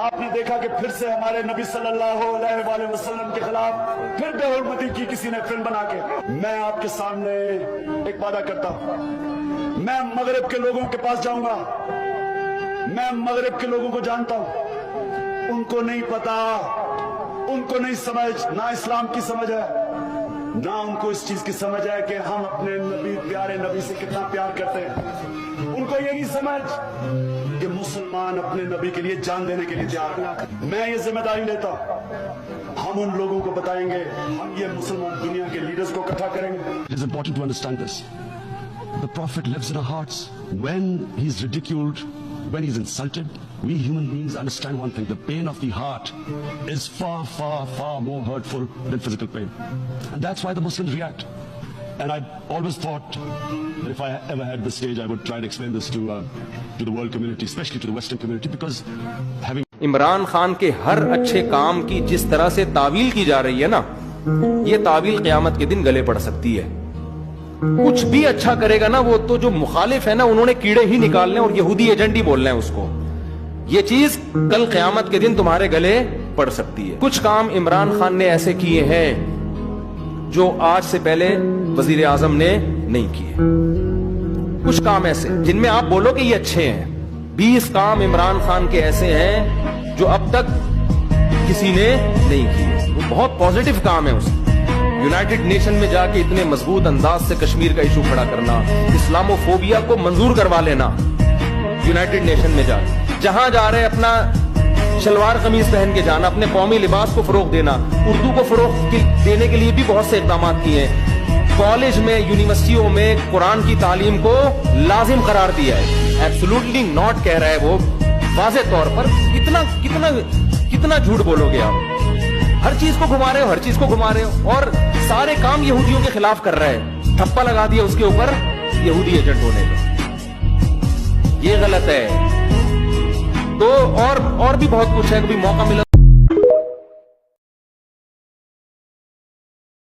آپ نے دیکھا کہ پھر سے ہمارے نبی صلی اللہ علیہ وسلم کے خلاف پھر بے حرمتی کی کسی نے فلم بنا کے. میں آپ کے سامنے ایک وعدہ کرتا ہوں, میں مغرب کے لوگوں کے پاس جاؤں گا. میں مغرب کے لوگوں کو جانتا ہوں, ان کو نہیں پتا, ان کو نہیں سمجھ, نہ اسلام کی سمجھ ہے نہ ان کو اس چیز کی سمجھ ہے کہ ہم اپنے نبی, پیارے نبی سے کتنا پیار کرتے ہیں. ان کو یہ نہیں سمجھ کہ مسلمان اپنے نبی کے لیے جان دینے کے لیے تیار ہے. میں یہ ذمہ داری لیتا ہوں, ہم ان لوگوں کو بتائیں گے, ہم یہ مسلمان دنیا کے لیڈرز کو اکٹھا کریں گے. It is important to understand this. The Prophet lives in our hearts. When he is ridiculed, when he is insulted, we human beings understand one thing. The pain of the heart is far, far, far more hurtful than physical pain. And that's why the Muslims react. And I always thought that if I ever had the stage, I would try to explain this to the world community, especially to the Western community, because having Imran Khan کے ہر اچھے کام کی جس طرح سے تعویل کی جا رہی ہے نا, یہ تعویل قیامت کے دن گلے پڑ سکتی ہے. کچھ بھی اچھا کرے گا نا, وہ تو جو مخالف ہے نا, انہوں نے کیڑے ہی نکالنے اور یہودی ایجنٹ ہی بولنا ہے اس کو. یہ چیز کل قیامت کے دن تمہارے گلے پڑ سکتی ہے. کچھ کام عمران خان نے ایسے کیے ہیں جو آج سے پہلے وزیر اعظم نے نہیں کیے. کچھ کام ایسے جن میں آپ بولو کہ یہ اچھے ہیں. 20 کام عمران خان کے ایسے ہیں جو اب تک کسی نے نہیں کیے. وہ بہت پازیٹیو کام ہے. اس یونائٹڈ نیشن میں جا کے اتنے مضبوط انداز سے کشمیر کا ایشو کھڑا کرنا, اسلامو فوبیا کو منظور کروا لینا یونائٹڈ نیشن میں جا کے, جہاں جا رہے اپنا شلوار قمیض پہن کے جانا, اپنے قومی لباس کو فروغ دینا, اردو کو فروغ دینے کے لیے بھی بہت سے اقدامات کیے ہیں. کالج میں, یونیورسٹیوں میں قرآن کی تعلیم کو لازم قرار دیا ہے. ایبسولوٹلی ناٹ کہہ رہا ہے وہ واضح طور پر. کتنا جھوٹ بولو گے آپ. ہر چیز کو گھما رہے ہو, اور سارے کام یہودیوں کے خلاف کر رہا ہے. تھپا لگا دیا اس کے اوپر یہودی ایجنٹ ہونے کا. یہ غلط ہے. تو اور بھی بہت کچھ ہے. کبھی موقع ملا